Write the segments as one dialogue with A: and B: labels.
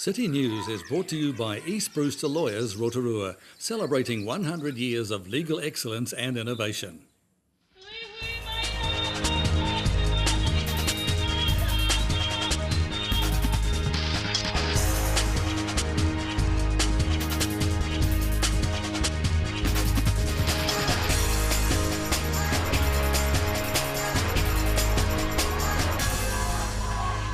A: City News is brought to you by East Brewster Lawyers Rotorua, celebrating 100 years of legal excellence and innovation.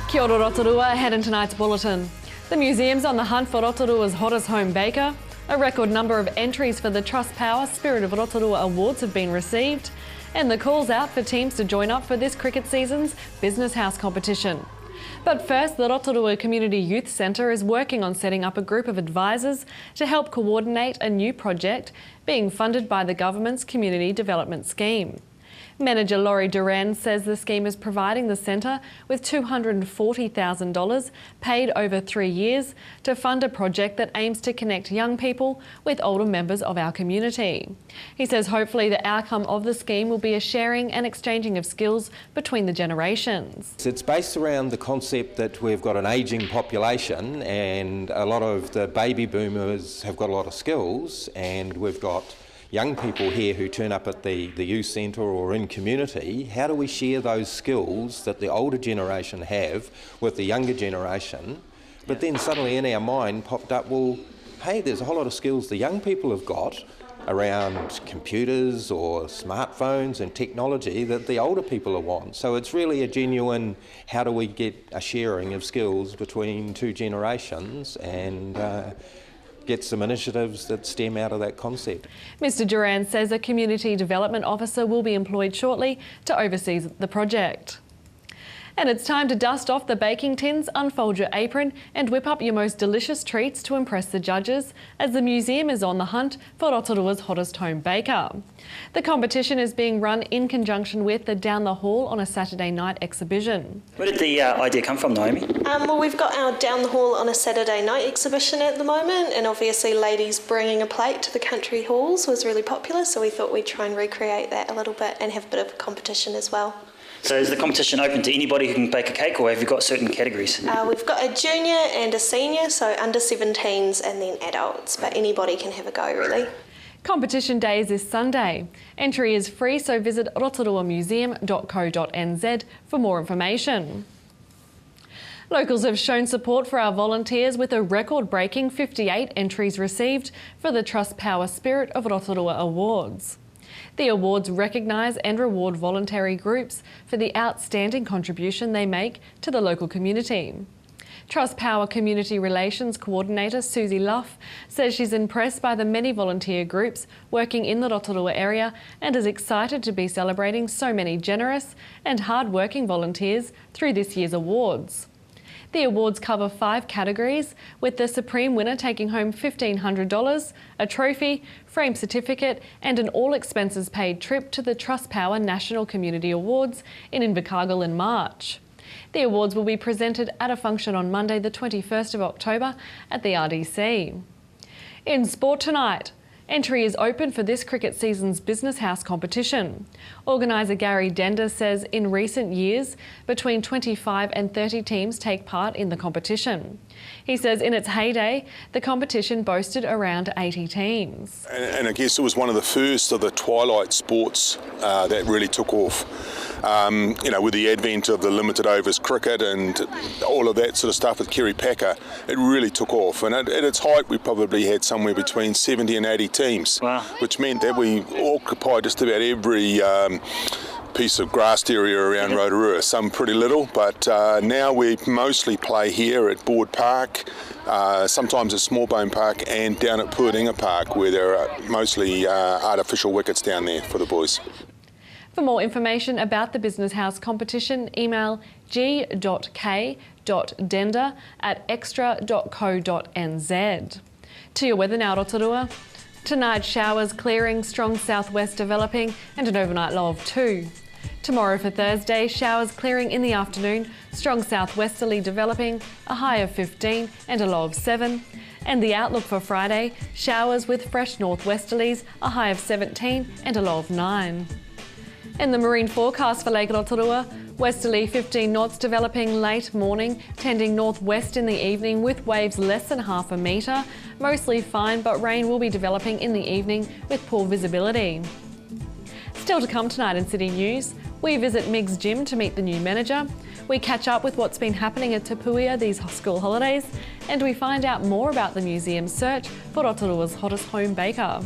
B: Kia ora Rotorua, ahead in tonight's bulletin. The museum's on the hunt for Rotorua's hottest home baker. A record number of entries for the TrustPower Spirit of Rotorua Awards have been received. And the call's out for teams to join up for this cricket season's Business House competition. But first, the Rotorua Community Youth Centre is working on setting up a group of advisors to help coordinate a new project being funded by the government's Community Development Scheme. Manager Laurie Duran says the scheme is providing the centre with $240,000 paid over 3 years to fund a project that aims to connect young people with older members of our community. He says hopefully the outcome of the scheme will be a sharing and exchanging of skills between the generations.
C: It's based around the concept that we've got an ageing population and a lot of the baby boomers have got a lot of skills, and we've got young people here who turn up at the youth centre or in community. How do we share those skills that the older generation have with the younger generation? But then suddenly in our mind popped up, well, hey, there's a whole lot of skills the young people have got around computers or smartphones and technology that the older people want. So it's really a genuine, how do we get a sharing of skills between two generations and get some initiatives that stem out of that concept.
B: Mr Duran says a Community Development Officer will be employed shortly to oversee the project. And it's time to dust off the baking tins, unfold your apron and whip up your most delicious treats to impress the judges as the museum is on the hunt for Rotorua's hottest home baker. The competition is being run in conjunction with the Down the Hall on a Saturday night exhibition.
D: Where did the idea come from, Naomi?
E: Well, we've got our Down the Hall on a Saturday night exhibition at the moment, and obviously ladies bringing a plate to the country halls was really popular, so we thought we'd try and recreate that a little bit and have a bit of a competition as well.
D: So is the competition open to anybody who can bake a cake, or have you got certain categories?
E: We've got a junior and a senior, so under 17s and then adults, but anybody can have a go really.
B: Competition day is this Sunday. Entry is free, so visit rotoruamuseum.co.nz for more information. Locals have shown support for our volunteers with a record-breaking 58 entries received for the TrustPower Spirit of Rotorua Awards. The awards recognise and reward voluntary groups for the outstanding contribution they make to the local community. TrustPower Community Relations Coordinator Susie Luff says she's impressed by the many volunteer groups working in the Rotorua area and is excited to be celebrating so many generous and hard-working volunteers through this year's awards. The awards cover 5 categories, with the supreme winner taking home $1,500, a trophy, frame certificate and an all-expenses-paid trip to the TrustPower National Community Awards in Invercargill in March. The awards will be presented at a function on Monday the 21st of October at the RDC. In sport tonight, entry is open for this cricket season's Business House competition. Organiser Gary Dender says in recent years, between 25 and 30 teams take part in the competition. He says in its heyday, the competition boasted around 80 teams.
F: And I guess it was one of the first of the twilight sports that really took off. With the advent of the limited overs cricket and all of that sort of stuff with Kerry Packer, it really took off. And at its height, we probably had somewhere between 70 and 80 teams, wow. Which meant that we occupied just about every piece of grassed area around Rotorua, some pretty little, but now we mostly play here at Board Park, sometimes at Smallbone Park and down at Puadinga Park, where there are mostly artificial wickets down there for the boys.
B: For more information about the Business House competition, email g.k.dender@extra.co.nz. To your weather now, Rotorua. Tonight, showers clearing, strong southwest developing and an overnight low of 2. Tomorrow for Thursday, showers clearing in the afternoon, strong southwesterly developing, a high of 15 and a low of 7. And the outlook for Friday, showers with fresh northwesterlies, a high of 17 and a low of 9. In the marine forecast for Lake Rotorua, Westerly 15 knots developing late morning, tending northwest in the evening with waves less than half a metre. Mostly fine, but rain will be developing in the evening with poor visibility. Still to come tonight in City News, we visit Migs Gym to meet the new manager. We catch up with what's been happening at Te Puia these school holidays, and we find out more about the museum's search for Rotorua's hottest home baker.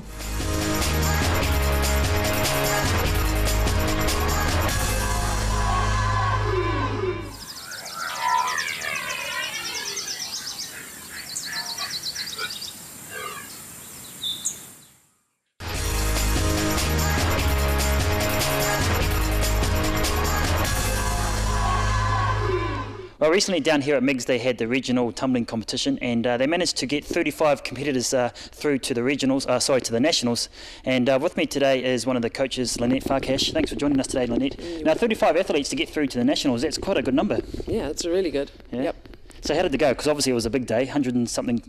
D: Well, recently down here at Migs they had the regional tumbling competition, and they managed to get 35 competitors through to the regionals, to the nationals. And with me today is one of the coaches, Lynette Farkash. Thanks for joining us today, Lynette. Now, 35 athletes to get through to the nationals, that's quite a good number.
G: Yeah, it's really good.
D: Yeah.
G: Yep.
D: So how did it go? Because obviously it was a big day, 100 and something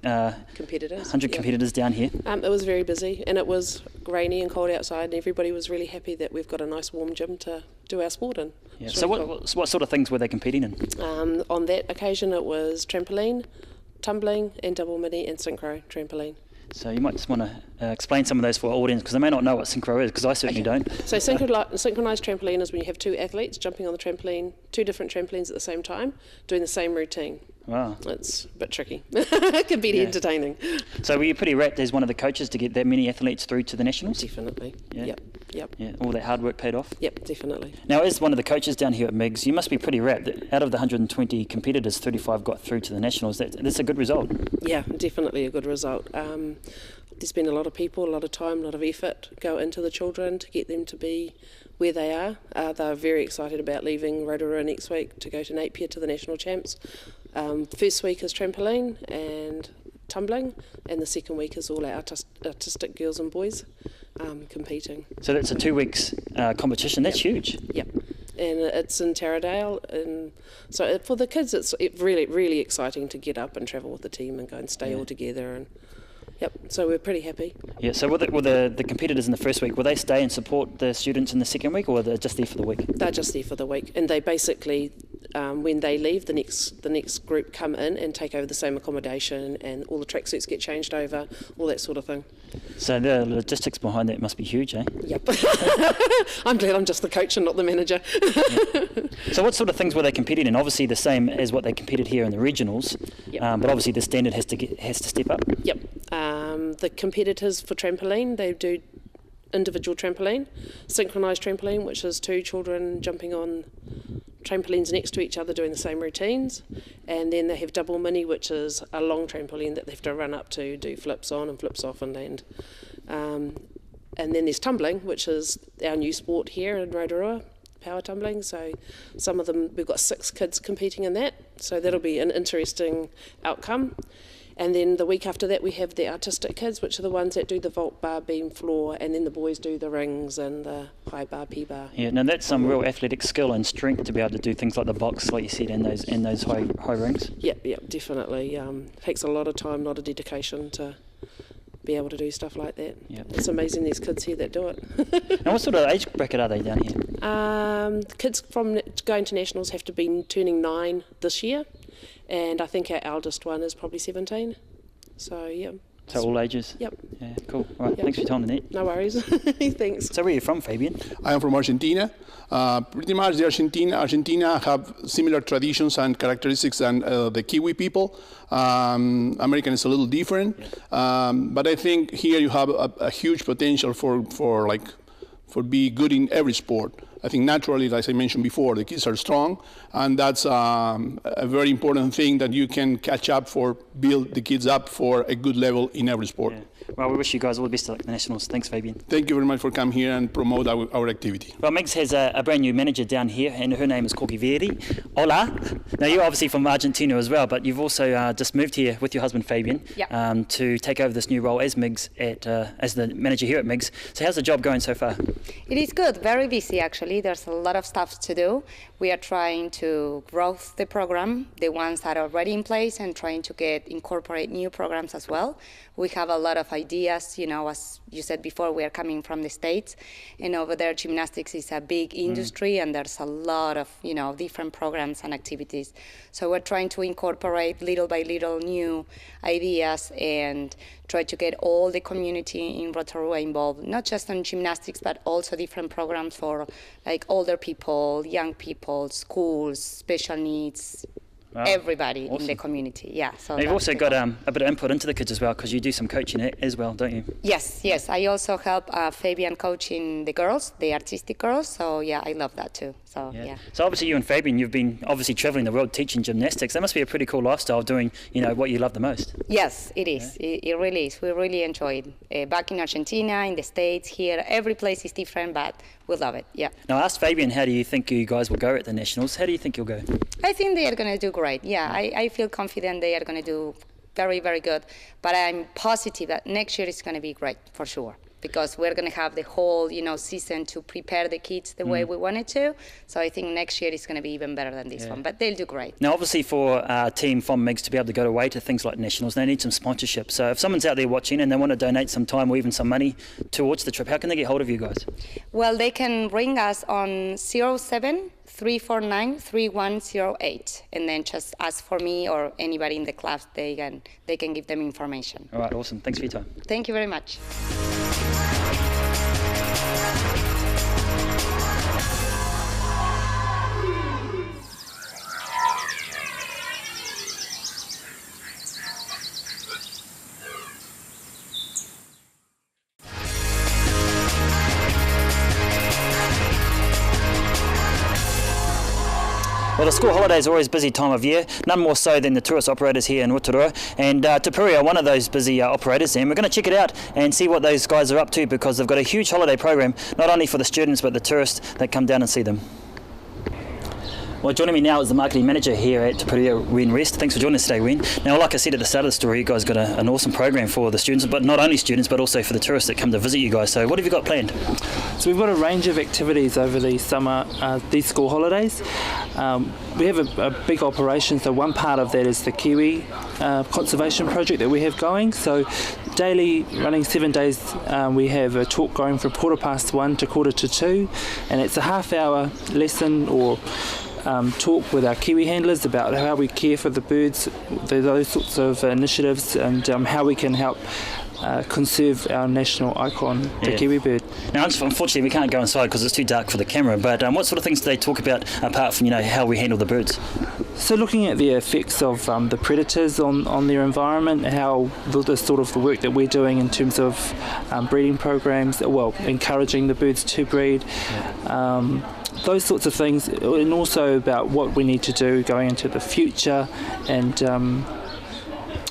G: Competitors.
D: 100 competitors down here.
G: It was very busy, and it was rainy and cold outside, and everybody was really happy that we've got a nice warm gym to do our sport in.
D: Yeah.
G: It's
D: So
G: really cool.
D: what sort of things were they competing in?
G: On that occasion, it was trampoline, tumbling, and double mini and synchro trampoline.
D: So you might just want to explain some of those for our audience, because they may not know what synchro is, because I certainly don't.
G: So synchronised trampoline is when you have two athletes jumping on the trampoline, two different trampolines at the same time, doing the same routine.
D: Wow.
G: It's a bit tricky. It can be entertaining.
D: So were you pretty rapt as one of the coaches to get that many athletes through to the nationals?
G: Definitely.
D: Yeah.
G: Yep.
D: Yeah, all that hard work paid off?
G: Yep, definitely.
D: Now, as one of the coaches down here at Migs, you must be pretty rapt that out of the 120 competitors, 35 got through to the nationals. That's a good result.
G: Yeah, definitely a good result. There's been a lot of people, a lot of time, a lot of effort go into the children to get them to be where they are. They're very excited about leaving Rotorua next week to go to Napier to the national champs. First week is trampoline and tumbling, and the second week is all our artistic girls and boys competing.
D: So that's a 2 weeks competition. That's huge.
G: Yep. And it's in Taradale, and so for the kids it's really, really exciting to get up and travel with the team and go and stay all together. And yep, so we're pretty happy.
D: Yeah, so will the competitors in the first week, will they stay and support the students in the second week, or are they just there for the week?
G: They're just there for the week, and they basically, when they leave, the next group come in and take over the same accommodation, and all the tracksuits get changed over, all that sort of thing.
D: So the logistics behind that must be huge, eh?
G: Yep. I'm glad I'm just the coach and not the manager.
D: So what sort of things were they competing in? Obviously the same as what they competed here in the regionals, but obviously the standard has to step up.
G: Yep. The competitors for trampoline, they do individual trampoline, synchronised trampoline, which is two children jumping on trampolines next to each other doing the same routines, and then they have double mini, which is a long trampoline that they have to run up to do flips on and flips off and land. And then there's tumbling, which is our new sport here in Rotorua, power tumbling. So some of them, we've got 6 kids competing in that, so that'll be an interesting outcome. And then the week after that we have the artistic kids, which are the ones that do the vault bar, beam, floor, and then the boys do the rings and the high bar, P-bar.
D: Yeah, now that's some real athletic skill and strength to be able to do things like the box, like you said, and those high rings.
G: Yep, definitely. Takes a lot of time, a lot of dedication to be able to do stuff like that.
D: Yep.
G: It's amazing there's kids here that do it.
D: Now what sort of age bracket are they down here?
G: The kids from going to nationals have to be turning 9 this year, and I think our eldest one is probably 17. So yeah.
D: So all ages?
G: Yep.
D: Yeah, cool. All right, thanks for your time, Lynette.
G: No worries. Thanks.
D: So where are you from, Fabian?
H: I am from Argentina. Pretty much Argentina have similar traditions and characteristics than the Kiwi people. American is a little different, but I think here you have a huge potential for be good in every sport. I think naturally, as I mentioned before, the kids are strong, and that's a very important thing that you can catch up for, build the kids up for a good level in every sport.
D: Yeah. Well, we wish you guys all the best at the Nationals. Thanks, Fabian.
H: Thank you very much for coming here and promote our activity.
D: Well, Migs has a brand new manager down here, and her name is Koki Veri. Hola. Now, you're obviously from Argentina as well, but you've also just moved here with your husband, Fabian, to take over this new role as Migs as the manager here at Migs. So how's the job going so far?
I: It is good, very busy actually. already. There's a lot of stuff to do. We are trying to grow the program, the ones that are already in place, and trying to incorporate new programs as well. We have a lot of ideas, as you said before, we are coming from the States, and over there gymnastics is a big industry, and there's a lot of, different programs and activities. So we're trying to incorporate little by little new ideas and try to get all the community in Rotorua involved, not just on gymnastics, but also different programs for like older people, young people, schools, special needs, everybody in the community. Yeah. So
D: you've also got a bit of input into the kids as well, because you do some coaching as well, don't you?
I: Yes. I also help Fabian coaching the girls, the artistic girls. So yeah, I love that too. So yeah.
D: So obviously you and Fabian, you've been obviously travelling the world teaching gymnastics. That must be a pretty cool lifestyle, doing what you love the most.
I: Yes, it is. Yeah. It really is. We really enjoy it. Back in Argentina, in the States, here, every place is different, but we love it. Yeah.
D: Now I asked Fabian, how do you think you guys will go at the Nationals? How do you think you'll go?
I: I think they are going to do great. Yeah, I feel confident they are going to do very, very good. But I'm positive that next year is going to be great for sure, because we're going to have the whole, season to prepare the kids the way we wanted to. So I think next year is going to be even better than this one. But they'll do great.
D: Now, obviously, for a team from Migs to be able to go away to things like Nationals, they need some sponsorship. So if someone's out there watching and they want to donate some time or even some money towards the trip, how can they get hold of you guys?
I: Well, they can ring us on 07-349-3108, and then just ask for me or anybody in the class. They can give them information.
D: All right, awesome. Thanks for your time.
I: Thank you very much.
D: Well, the school holidays are always a busy time of year, none more so than the tourist operators here in Rotorua, and Te Puia are one of those busy operators, and we're going to check it out and see what those guys are up to, because they've got a huge holiday program, not only for the students but the tourists that come down and see them. Well, joining me now is the marketing manager here at Te Puia, Wayne Rest. Thanks for joining us today, Wayne. Now, like I said at the start of the story, you guys got an awesome program for the students, but not only students, but also for the tourists that come to visit you guys. So what have you got planned?
J: So we've got a range of activities over the summer, these school holidays. We have a big operation, so one part of that is the Kiwi conservation project that we have going. So daily, running 7 days, we have a talk going from 1:15 to 1:45, and it's a half-hour lesson or talk with our Kiwi handlers about how we care for the birds, those sorts of initiatives, and how we can help conserve our national icon, the Kiwi bird.
D: Now, unfortunately, we can't go inside because it's too dark for the camera, but what sort of things do they talk about apart from, how we handle the birds?
J: So looking at the effects of the predators on their environment, how the sort of the work that we're doing in terms of breeding programs, encouraging the birds to breed, those sorts of things, and also about what we need to do going into the future, and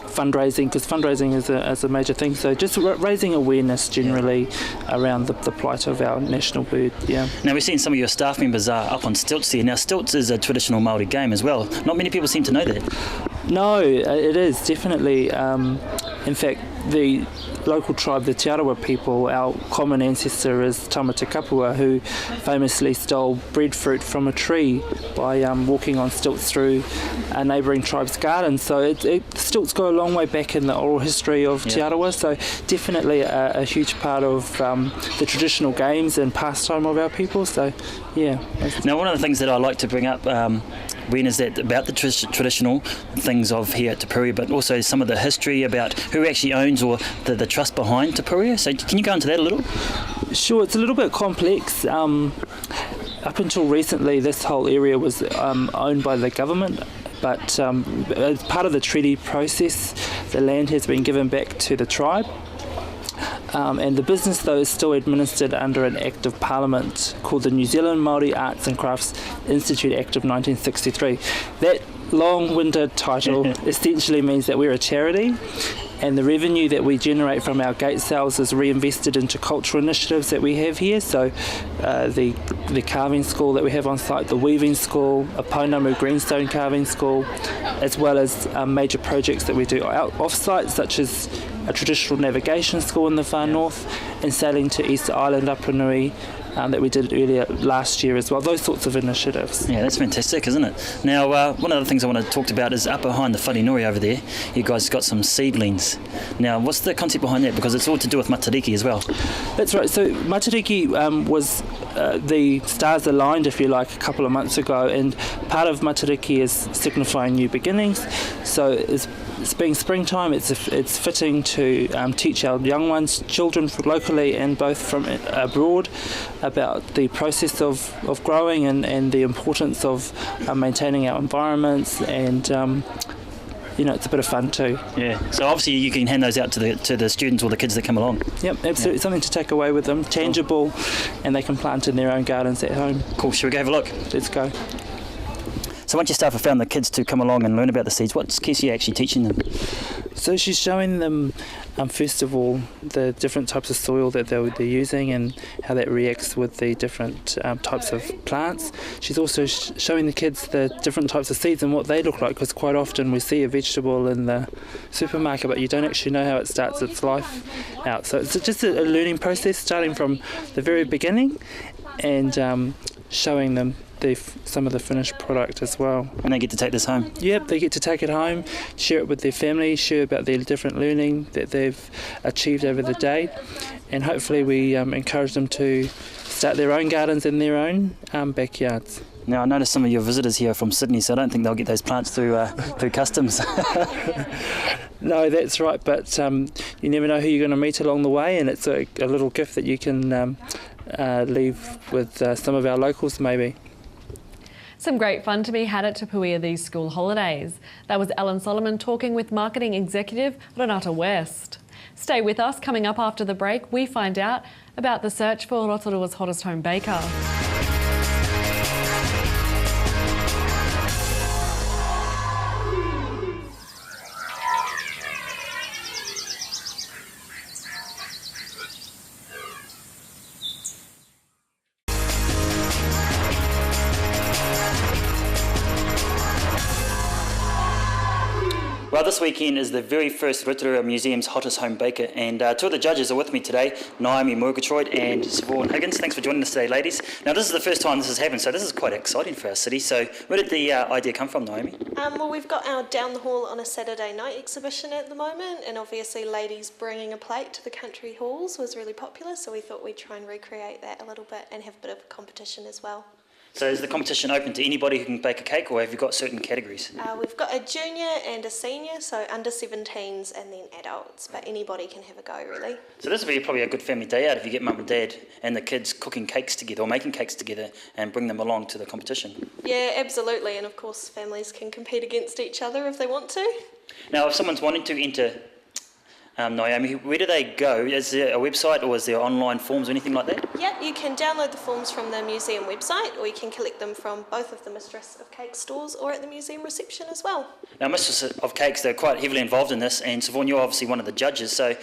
J: fundraising, because fundraising is a major thing. So just raising awareness generally around the plight of our national bird. Yeah.
D: Now we're seeing some of your staff members are up on stilts here. Now stilts is a traditional Māori game as well. Not many people seem to know that.
J: No, it is definitely. In fact, the local tribe, the Te Arawa people, our common ancestor is Te Puia, who famously stole breadfruit from a tree by walking on stilts through a neighbouring tribe's garden. So stilts go a long way back in the oral history of Te Arawa, so definitely a huge part of the traditional games and pastime of our people. So, yeah.
D: Now, one of the things that I like to bring up, Wayne, is that about the traditional things of here at Te Puia, but also some of the history about who actually owns or the trust behind Te Puia. So can you go into that a little?
J: Sure, it's a little bit complex. Up until recently, this whole area was owned by the government, but as part of the treaty process, the land has been given back to the tribe. And the business, though, is still administered under an Act of Parliament called the New Zealand Māori Arts and Crafts Institute Act of 1963. That long-winded title essentially means that we're a charity, and the revenue that we generate from our gate sales is reinvested into cultural initiatives that we have here. So the carving school that we have on site, the weaving school, a Pounamu greenstone carving school, as well as major projects that we do off-site, such as a traditional navigation school in the far north, and sailing to Easter Island, Upper Nui, that we did earlier last year as well. Those sorts of initiatives.
D: Yeah, that's fantastic, isn't it? Now, one of the things I want to talk about is up behind the wharenui over there, you guys got some seedlings. Now, what's the concept behind that? Because it's all to do with matariki as well.
J: That's right. So matariki was the stars aligned, if you like, a couple of months ago, and part of matariki is signifying new beginnings. So it's being springtime, it's fitting to teach our young ones, children locally and both from abroad, about the process of growing and the importance of maintaining our environments, and it's a bit of fun too.
D: Yeah. So obviously you can hand those out to the students or the kids that come along.
J: Yep, absolutely. Something to take away with them, tangible, and they can plant in their own gardens at home.
D: Cool. Shall we go have a look?
J: Let's go.
D: So once your staff have found the kids to come along and learn about the seeds, what's Casey actually teaching them?
J: So she's showing them, first of all, the different types of soil that they're using and how that reacts with the different types of plants. She's also showing the kids the different types of seeds and what they look like, because quite often we see a vegetable in the supermarket but you don't actually know how it starts its life out. So it's just a learning process, starting from the very beginning and showing them some of the finished product as well.
D: And they get to take this home?
J: Yep, they get to take it home, share it with their family, share about their different learning that they've achieved over the day, and hopefully we encourage them to start their own gardens in their own backyards.
D: Now, I noticed some of your visitors here are from Sydney, so I don't think they'll get those plants through customs.
J: No, that's right, but you never know who you're going to meet along the way, and it's a little gift that you can leave with some of our locals maybe.
B: Some great fun to be had at Te Puia these school holidays. That was Ellen Solomon talking with Marketing Executive Renata West. Stay with us. Coming up after the break, we find out about the search for Rotorua's hottest home baker.
D: Well, this weekend is the very first Rotorua Museum's Hottest Home Baker, and two of the judges are with me today, Naomi Murgatroyd and Siobhan Higgins. Thanks for joining us today, ladies. Now, this is the first time this has happened, so this is quite exciting for our city. So where did the idea come from, Naomi?
E: Well, we've got our Down the Hall on a Saturday night exhibition at the moment, and obviously ladies bringing a plate to the country halls was really popular, so we thought we'd try and recreate that a little bit and have a bit of a competition as well.
D: So is the competition open to anybody who can bake a cake, or have you got certain categories?
E: We've got a junior and a senior, so under 17s and then adults, but anybody can have a go really.
D: So this would be probably a good family day out if you get mum and dad and the kids cooking cakes together or making cakes together and bring them along to the competition.
E: Yeah, absolutely, and of course families can compete against each other if they want to.
D: Now, if someone's wanting to enter, Naomi, where do they go? Is there a website or is there online forms or anything like that?
E: Yep, you can download the forms from the museum website, or you can collect them from both of the Mistress of Cake stores or at the museum reception as well.
D: Now, Mistress of Cakes, they're quite heavily involved in this, and Siobhan, you're obviously one of the judges, so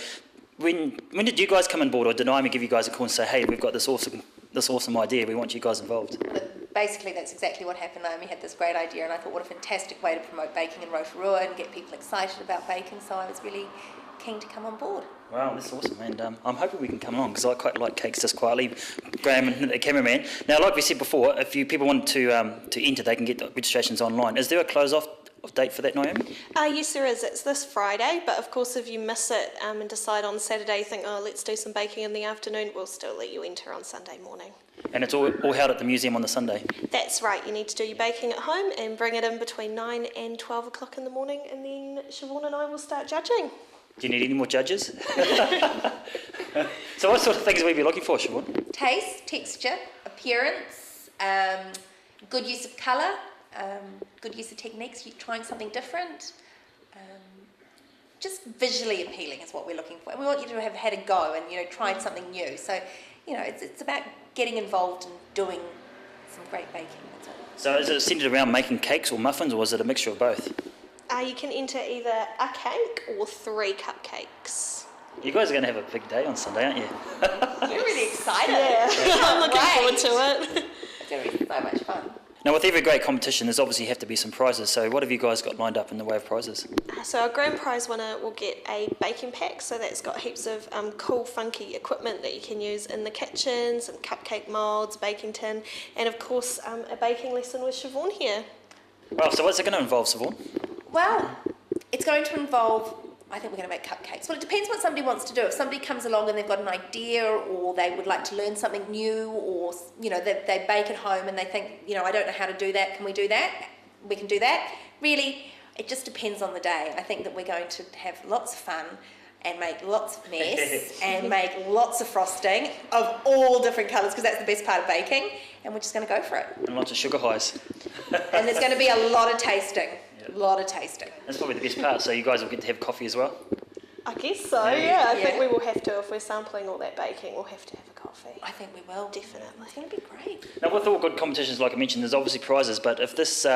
D: when did you guys come on board, or did Naomi give you guys a call and say, hey, we've got this awesome idea, we want you guys involved?
K: Basically, that's exactly what happened. Naomi had this great idea, and I thought, what a fantastic way to promote baking in Rotorua and get people excited about baking, so I was really keen to come on board.
D: Wow, that's awesome, and I'm hoping we can come along because I quite like cakes just quietly. Graham and the cameraman. Now, like we said before, if people want to enter, they can get the registrations online. Is there a close-off date for that, Naomi?
E: Yes, there is. It's this Friday, but of course if you miss it and decide on Saturday, think, oh, let's do some baking in the afternoon, we'll still let you enter on Sunday morning.
D: And it's all held at the museum on the Sunday?
E: That's right. You need to do your baking at home and bring it in between 9 and 12 o'clock in the morning, and then Siobhan and I will start judging.
D: Do you need any more judges? So what sort of things will we be looking for, Siobhan?
K: Taste, texture, appearance, good use of colour, good use of techniques, you're trying something different. Just visually appealing is what we're looking for. And we want you to have had a go and tried something new. So, it's about getting involved and doing some great baking. That's all.
D: So is it centred around making cakes or muffins, or is it a mixture of both?
E: You can enter either a cake or 3 cupcakes.
D: You guys are going to have a big day on Sunday, aren't you?
K: We're really excited.
E: Yeah, I'm looking forward to it.
K: It's going to be so much fun.
D: Now, with every great competition, there's obviously have to be some prizes. So what have you guys got lined up in the way of prizes?
E: So our grand prize winner will get a baking pack, so that's got heaps of cool, funky equipment that you can use in the kitchen, some cupcake moulds, baking tin, and of course a baking lesson with Siobhan here.
D: Well, so what's it going to involve, Siobhan?
K: Well, it's going to involve, I think we're going to make cupcakes. Well, it depends what somebody wants to do. If somebody comes along and they've got an idea, or they would like to learn something new, or they bake at home and they think, I don't know how to do that, can we do that? We can do that. Really, it just depends on the day. I think that we're going to have lots of fun and make lots of mess and make lots of frosting of all different colours, because that's the best part of baking, and we're just going to go for it.
D: And lots of sugar highs.
K: And there's going to be a lot of tasting. A lot of tasting.
D: That's probably the best part, so you guys will get to have coffee as well?
E: I guess so, yeah. I think we will have to, if we're sampling all that baking, we'll have to have a coffee.
K: I think we will. Definitely. It's going to be great.
D: Now, with all good competitions, like I mentioned, there's obviously prizes, but if this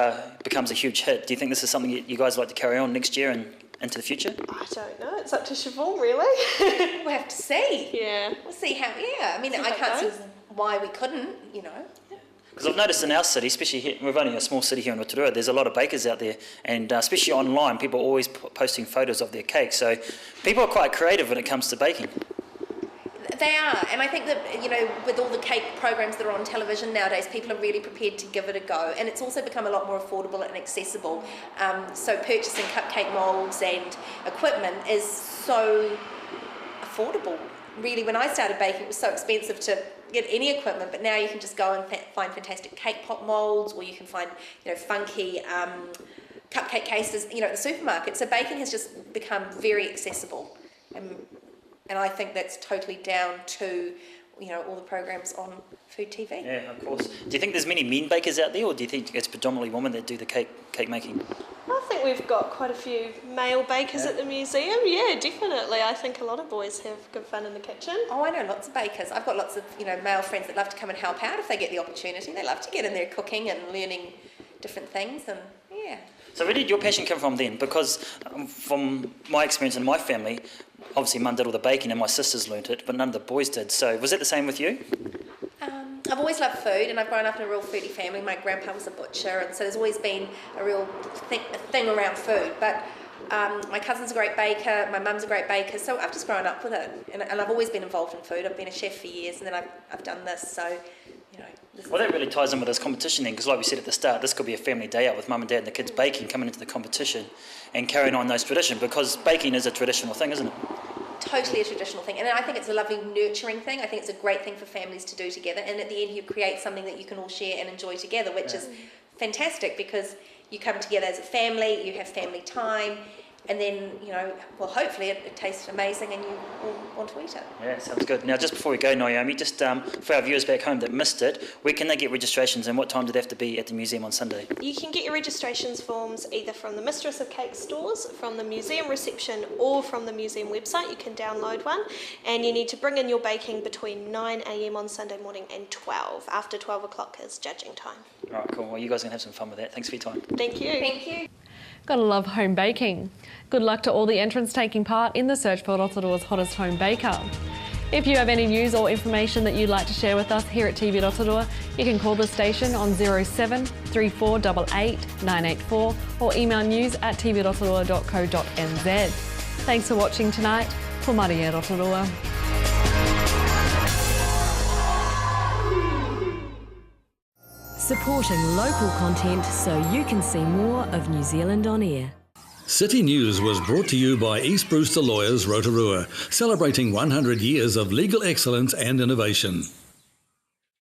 D: becomes a huge hit, do you think this is something you guys like to carry on next year and into the future?
E: I don't know. It's up to Siobhan, really.
K: We'll have to see.
E: Yeah.
K: We'll see how, I mean, I can't see why we couldn't,
D: Because I've noticed in our city, especially here, we're only a small city here in Rotorua, there's a lot of bakers out there, and especially online, people are always posting photos of their cakes. So people are quite creative when it comes to baking.
K: They are, and I think that, with all the cake programs that are on television nowadays, people are really prepared to give it a go, and it's also become a lot more affordable and accessible. So purchasing cupcake moulds and equipment is so affordable. Really, when I started baking, it was so expensive to get any equipment, but now you can just go and find fantastic cake pop moulds, or you can find, funky cupcake cases, at the supermarket. So baking has just become very accessible, and I think that's totally down to, all the programs on Food TV.
D: Yeah, of course. Do you think there's many men bakers out there, or do you think it's predominantly women that do the cake making?
E: I think we've got quite a few male bakers at the museum. Yeah, definitely. I think a lot of boys have good fun in the kitchen.
K: Oh, I know lots of bakers. I've got lots of male friends that love to come and help out if they get the opportunity. They love to get in there cooking and learning different things, and yeah.
D: So where did your passion come from then? Because from my experience in my family, obviously Mum did all the baking and my sisters learnt it, but none of the boys did. So was that the same with you?
K: I've always loved food, and I've grown up in a real foodie family. My grandpa was a butcher, and so there's always been a real thing around food. But my cousin's a great baker, my mum's a great baker, so I've just grown up with it. And I've always been involved in food. I've been a chef for years, and then I've done this, so...
D: Well, that really ties in with this competition then, because like we said at the start, this could be a family day out with mum and dad and the kids baking, coming into the competition and carrying on those traditions, because baking is a traditional thing, isn't it?
K: Totally a traditional thing, and I think it's a lovely nurturing thing. I think it's a great thing for families to do together, and at the end you create something that you can all share and enjoy together, which is fantastic, because you come together as a family, you have family time, and then, well, hopefully it tastes amazing and you all want to eat it.
D: Yeah, sounds good. Now, just before we go, Naomi, just for our viewers back home that missed it, where can they get registrations and what time do they have to be at the museum on Sunday?
E: You can get your registrations forms either from the Mistress of Cake stores, from the museum reception, or from the museum website. You can download one, and you need to bring in your baking between 9 a.m. on Sunday morning and 12. After 12 o'clock is judging time.
D: All right, cool. Well, you guys are going to have some fun with that. Thanks for your time.
E: Thank you.
K: Thank you.
B: Gotta love home baking. Good luck to all the entrants taking part in the search for Rotorua's hottest home baker. If you have any news or information that you'd like to share with us here at TV Rotorua, you can call the station on 07 3488 984 or email news@tvrotorua.co.nz. Thanks for watching tonight. Ko Maria Rotorua.
L: Supporting local content so you can see more of New Zealand on air.
A: City News was brought to you by East Brewster Lawyers Rotorua, celebrating 100 years of legal excellence and innovation.